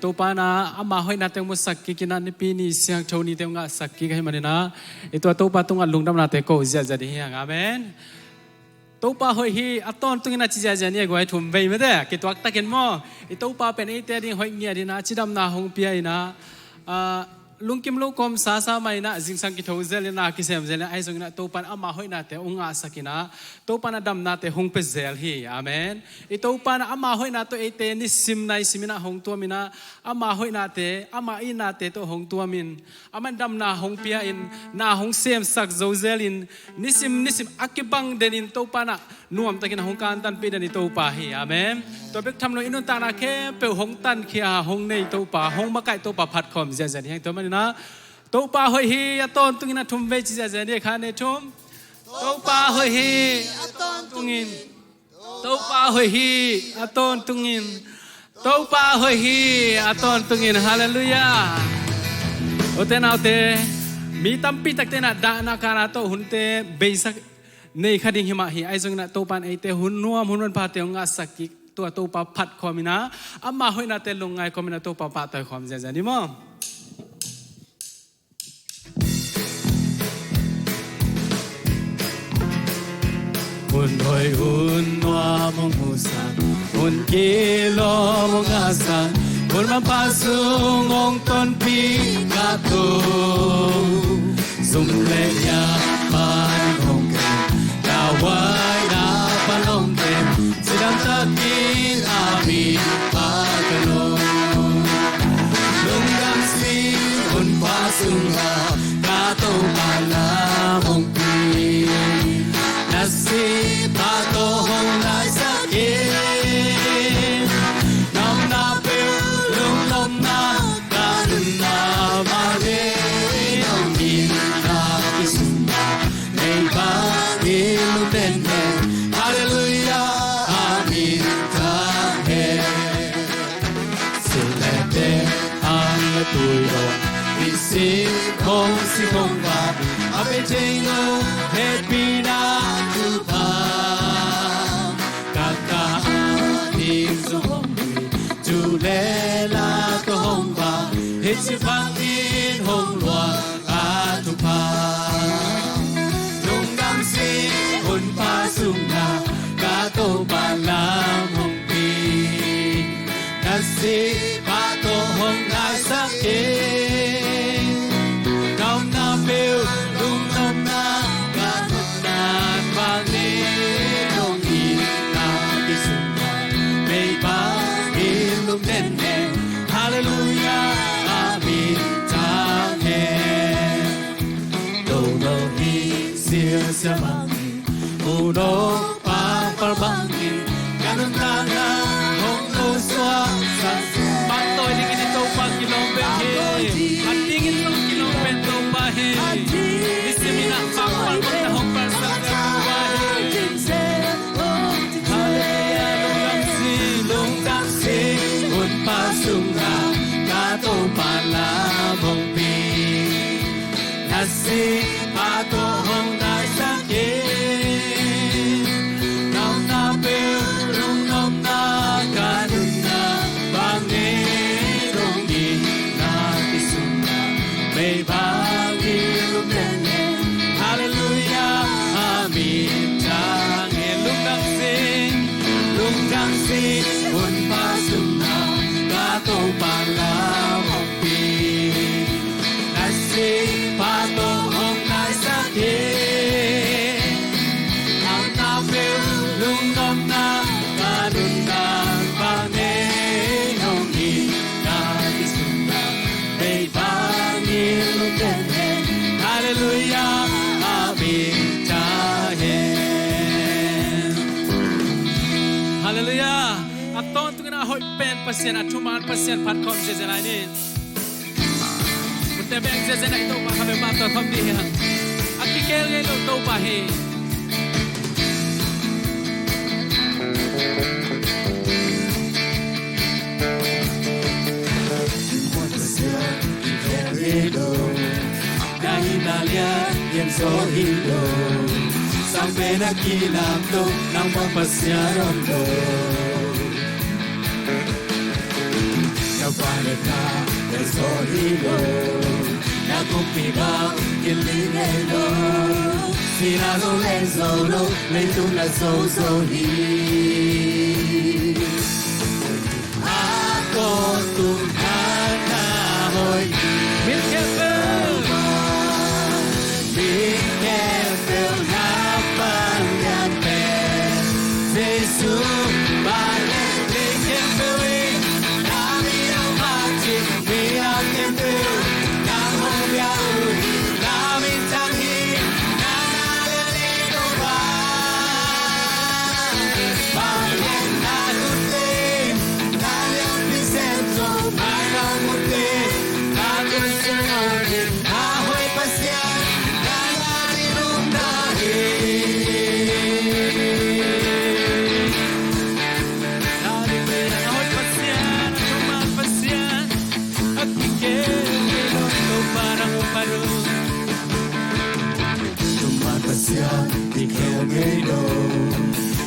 ตัวปานะอามาห้อยนาเตงมุสักกิกินันนี่ปีนี้เสียงโชนีเตงงะสักกิให้มันนะตัวตัวปาตุงอันลุงดำนาเตโกเสียจะดีฮะอาเมนตัวปาห้อยฮีอัตตอนตุงน่าจิจะเนี่ยกูให้ทุ่มไปไม่ได้กิตัวตะเกินมอตัวปาเป็นไอเตดิ้งห้อยเงียดีนะจิดำนาหงเปียนะลุงกิมลูกคมสาสาไม่นะจิงสังกิทาวเซลนะกิเซมเซลไอซงนะตัวปันอามาห้อยนาเตองอาสักินะตัวปันดำนาเตหงเปเซลฮีอาเมนอีตัวปันอามาห้อยนาตัวเอเตนิสิมไนสิมินะหงตัวมินะอามาห้อยนาเตอามาอินาเตตัวหงตัวมินอามันดำนาหงเปียอินนาหงเซมสักโซเซลินนิสิมอักบังเดนินตัวปันนวมตะกินหงการตันปีเดนิตัวปาฮีอาเมนตัวเบกทำโนอินุนตานาเคเปหงตันเขียหงในตัวปาหงมาไก่ตัวปาผัดคอมเจเจนี่ตัวมันนะตัวปาหอยฮีอัตอนตุงินทุ่มเวจิเจเจนี่ข้าในทุ่มตัวปาหอยฮีอัตอนตุงินตัวปาหอยฮีอัตอนตุงินตัวปาหอยฮีอัตอนตุงินฮาเลลูยาโอเตนาโอเตมีตั้มปีตักเตนะดานาคาราโตหุนเตเบสักในคดีหิมะฮีไอซงนะตัวปันไอเตหุนนัวหุนวันพาเตงอาสักกิตัวปาผัดคอมินะอามาหอยนาเตลงไงคอมินะตัวปาปาตัวคอมเจเจนี่มั้งหุ่นหอยหุ่นนัวมงมุสันหุ่นกิโลมงอาสันหุ่นมันพาสุงองต้นปีกาโตสุมเลยาปานหงเกดาวไว้ดาปานลงเต็มสิดันตะกินอามีปากะโลลุงดังสีหุ่นพาสุงลากาโตปาลามงปีNasi pato hong nai saki, nam na piu lung lom na kanun na mare hong yin na kisuna, nei ba ilum den den, hallelujah, amin ta he. Silete ang tuyo, isi kong ba, ape jeno happy na. Lela to hong ba, it's a fucking hong lua at pa. Nung dam si hun pa sung na, kato pa lam hong pi. Nasi pa to hong nai sakin. Nong na piu, lung nom na, katot na pagi. Nong i na kisung na, may pa. Den den hallelujah amin ta he do do hi sia sia mangi uno pa parbangi kanun tanga hong no swa sa patoy dingin ito pa kilombe he atingin ng kilombe to pa he isimina pa parbangi na hong parsa ka pa he Pasunga kato pala mong pi Nasi pato hong nai sakin Nong na piu rung nom na kanun na Bangirong di na kisunga May bangirong nene Hallelujah amin Tangin lung dang sing un pasunga Kato pala mong pi Nasi pato hong nai sakin Ang napiu lung nom na Kanun na Panginoong inakisunga May Panginoong denen Hallelujah amin tahen Hallelujah At ton tu kena hoi pen pasien at cuman pasien pat kom jejelai ni. Munte beng jejelai tu pa kami mato kom di ha. At pikel ngai lo tu pa he. Dalia yang so hilo. Sampai nak kilam tu nampak pasien rondo. Navaleta Esohilo Nakupiga Kilingelo Sinado Lezolo Leituna Sozohi Ako Tunana Hoy Milkefel Milkefel Napanyante Jesus Bale Milkefel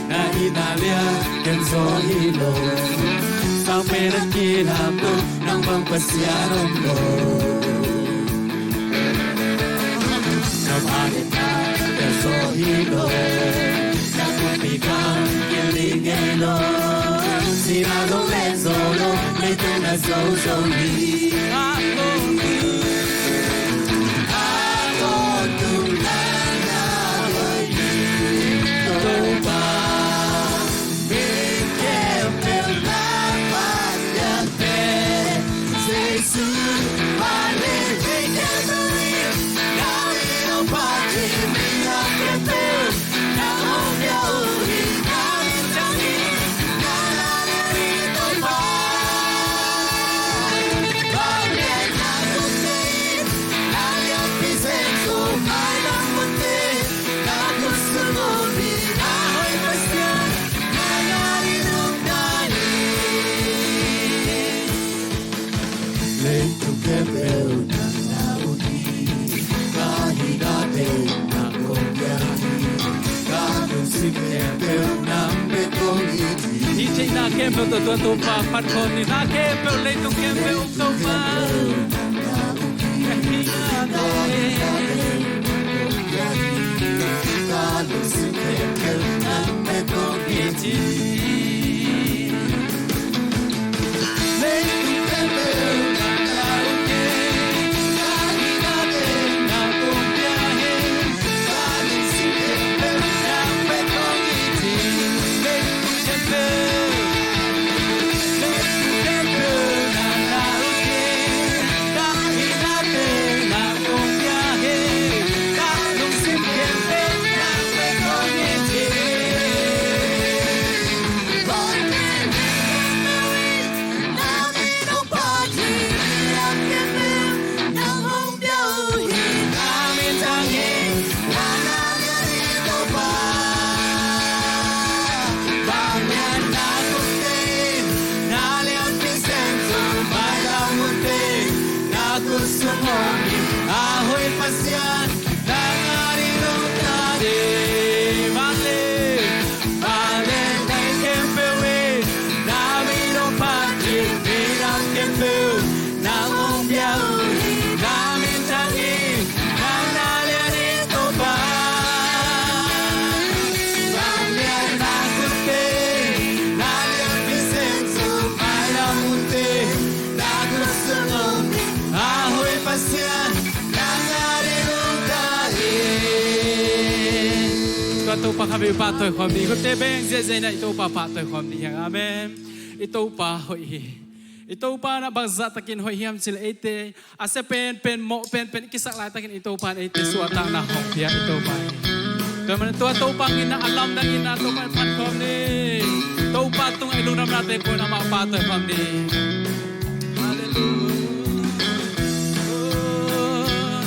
Na Italia Kenzohilo Sampai nakilambo Nang pangpasyanon mo Navalita Kenzohilo Nakupigang kilingelo Sinado lezolo Leito na zozoli Ako tulana Toba Milkefel Napanyante Jesus Vale Milkefel Namino Pati Milkefel Namongya Uri Namitani Nananari Toba Vale Nakutin Nalya Pisenso Mailang Muti Nakusumuni Ahoy Pasyan Nangarinong Dani Leito Kepel Nanauni Kahinatin Nakongyahi Kanong si Kepel Nambetong iti DJ na Kefel to pa patron ni na Kefel Leito Kefel to pa Kanong si Kepel Nambetong iti Leito Kepel Nanauni Kahinatin Nakongyahi Kanong si Kepel Nambetong iti Leito Kefel Sumoni ahoy pasyan nangarinong tadi Vale Vale tay kempewe naminong pati Minang kempew namong biyawi namin tangi nang nalyanito pa Bangyan nakunti nalyan pisenso mayang munti nagusumoni ahoy pasyan nangarinong tadi Ito pa kami patoyความดีคุณเตเบงเจๆนะito pa patoy ความดีอย่างอาเมน ito pa hoy ito pa na bagza takin hoy hiam sil ete ase pen mo pen kisak lai takin ito pa ete suata na hok ya ito paแต่มันตัวเต้าปังอินะอัลลัมดังอินะตัวมันพันความดีเต้าปังตรงไอ้ลุงน้ำนาเตปนมาปาตัวความดีฮาเลลู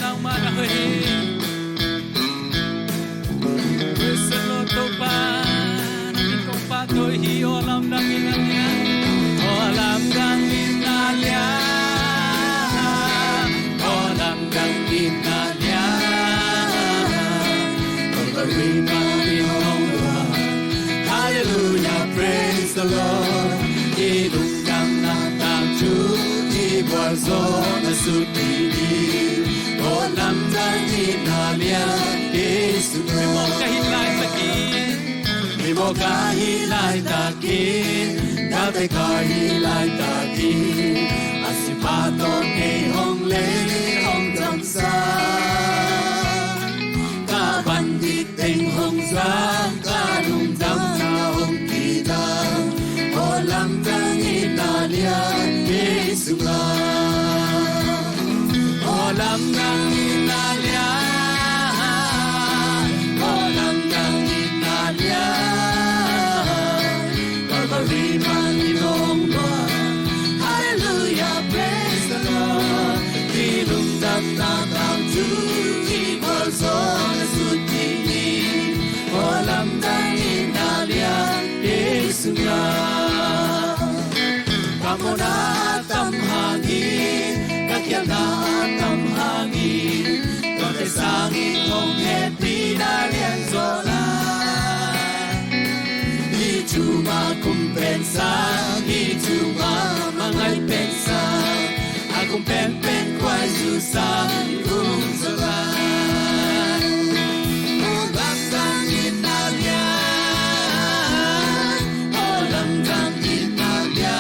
นางมานะเฮ้ยเวสโลเต้าปังนักของปาตัวฮีอัลลัมดังอินะเนี่ยอัลลัมดังอินะเนี่ยอัลลัมดังอินะเนี่ยHallelujah, praise the Lord. Ilunggang na tang zona sutini olam dani nalia Yesu mi mo kahilay takin mi mo kahilay takin dati kahilay takin asipato kay hong le hong damsa kabandit ting hong zang kanong dam na hong kita olam dani nalia Yesu nga olam dani nalia olam dani nalia Calvary Maninong Lord Hallelujah praise the Lord Ilung dam na dam tu Ibol son sutini olam dani nalia Yesu nga Kamo na tamhangin, kakya na tamhangin, kakisangin mong happy na lianzola. Di cuma kumpensa, di cuma mangai pensa, akong pen kway susah kung salan. Olam dangin na lian, olam dangin na lian.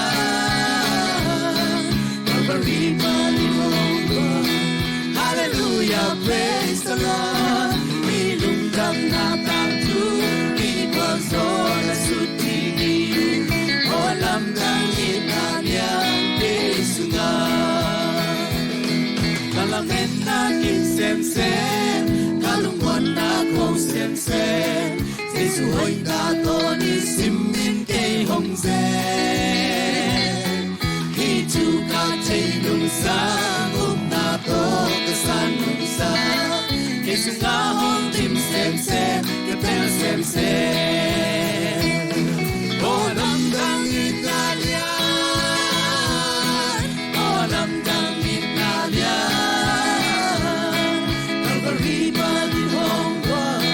Hallelujah, praise the Lord. Ilungkam na tangtu, ipagzon na sutini. Olam ng inanyang Yesu nga. Kalamen na kinsemsen, kalungkot na kong semsen. Sisuhoy na to ni simin kay hongsen. Chuka chay nung sa na to kasan nung sa Yesu nga hong tim sem kapel sem olam dang Italian olam dang Italian Calvary Bali Hong Kong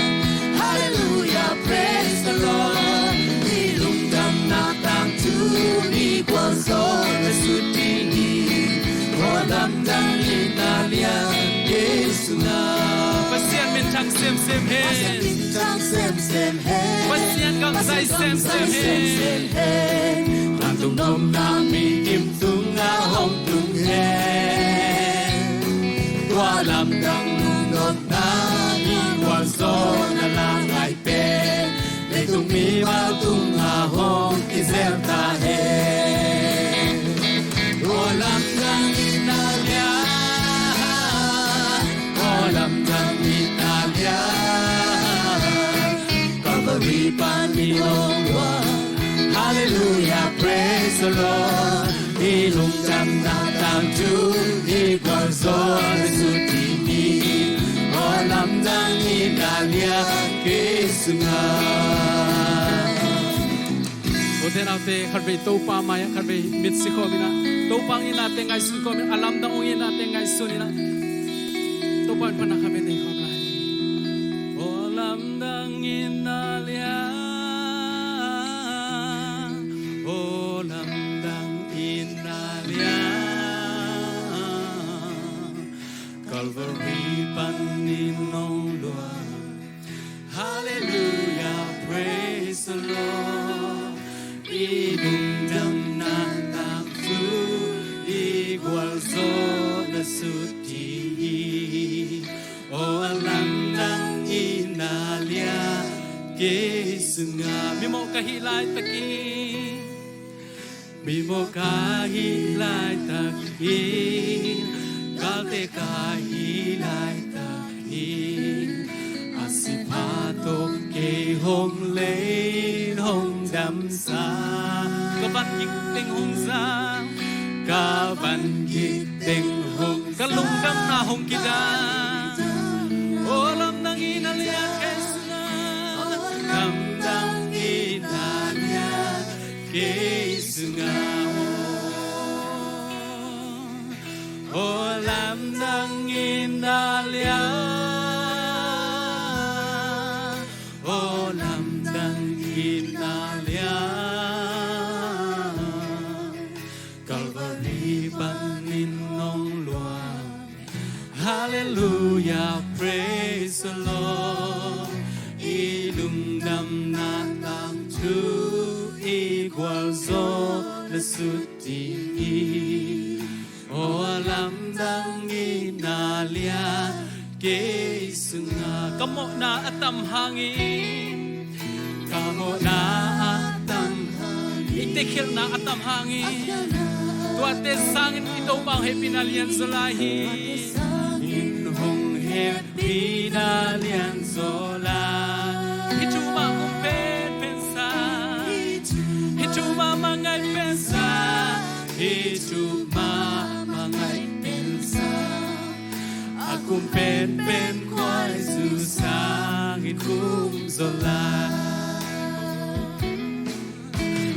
Hallelujah praise the Lord ilungdam na tang tuni kwaso olam dang Italia Yesu nga pasian min chang sem hen Chang sem pasian kang sai sem hen Nandung nom nami kim tung nga hong tung hen Walam dang nunot na iwaso na lang ay pen Leitung mi tung nga hong izel ta hen Olam dang Italia Olam dang Italia Calvary Panginoong Lord Hallelujah praise the Lord Ilong jam na tang tu Igual zon sutini Olam dang Italia Kisunga Ote naute karbe topa maya karbe mitsiko mina topang ina tengai sun ko alam dang ongin na tengai sun ina topa pa na kami ni ko na olam dang inalia olam dang inalia Calvary Panginoong Lord Hallelujah praise the Lord Idungdam na taksu igual zona suti o alam ng inalya kisunga mimo kahilay takin mimo kahilay takin kalte kahilay takin asipato kay hong lein hong damsa kaban giting hong sa kaban giting hong kalungdam na hong kita olam nang inalya kesna damdang inalya kesunga olam nang inalya olam nang inalya Calvary Panginoon Hallelujah, praise the Lord. Ilung đam na tam chu igual zo la suti. O alam dang inalia ke sunga. Kamo na atam hangin. Kamo na atam hangin. Itekil na atam hangin. Tuate sangin ito bang he pinalian zolahi. Inhong he pinalian zolahi. Hituma kumpen pensa. Hituma mangay pensa. Hituma mangay pensa. Akong pen kway susangin kum zolahi.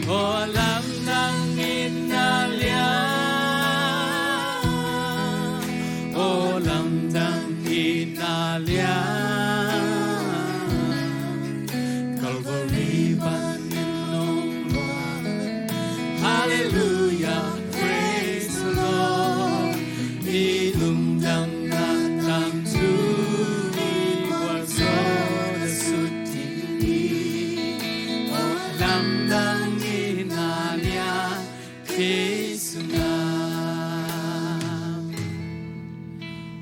O alam ng inalya. O alam ng inalya. Calvary ba ninong Lord? Hallelujah, praise the Lord. Ilumdam na tam tu igual so na suti. O alam ng Jesus nga.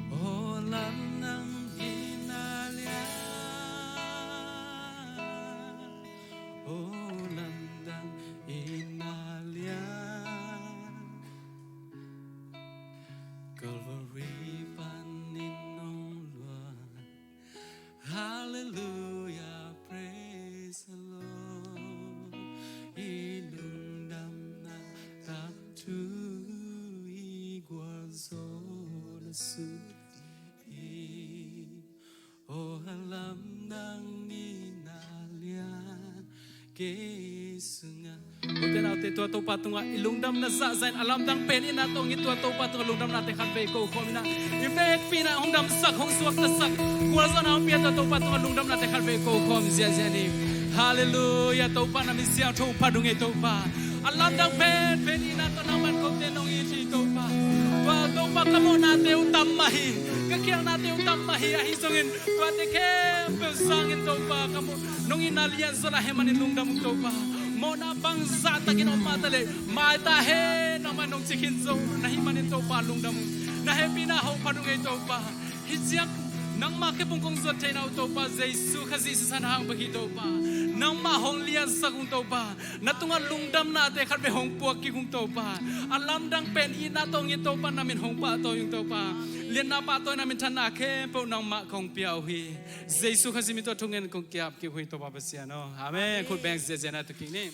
O lam ng inalya. O lam ng inalya. Calvary paninong Lord. Hallelujah, praise the Lord. Inundam na tam tu igual zona suti. O alam ng inalyan kesunga. Buti na ito ato patunga ilungdam na sa zain alam dang peni na tong ito ato patunga ilungdam natin kanbay ko komina. Ifek pina hongdam sak hong suwak na sak. Kuwalso na ang piyata ato patunga ilungdam natin kanbay ko kom zia ni. Hallelujah, topa na misiya topa dungi topa. Alam dang peni na to naman kong tenong iti topa. Wa topa kamo nate utamahi. Kakiyang nate utamahi ahisongin. Tuate kempe sangin topa kamo. Nung inalian sa laheman ilungdam topa. Mona bangsa takin omatale. Maitahe naman nung chikin zo. Nahimanin topa lungdam. Nahepi na ho padungay topa. Hiziyak nang makipungkong sa tayo topa, Jesu kasi sa sanahang bagito pa. Nang mahong liyan sa kong topa, natungan lungdam natin karbe hong puwag kikong topa. Alam dang peni na tong ito pa namin hong pato yung topa. Liyan na pato namin tanake po nang makong piyawi. Jesu kasi mito tungen kong kiap kihuy topa pa siya, no? Amen. Kung bang siya na to king name.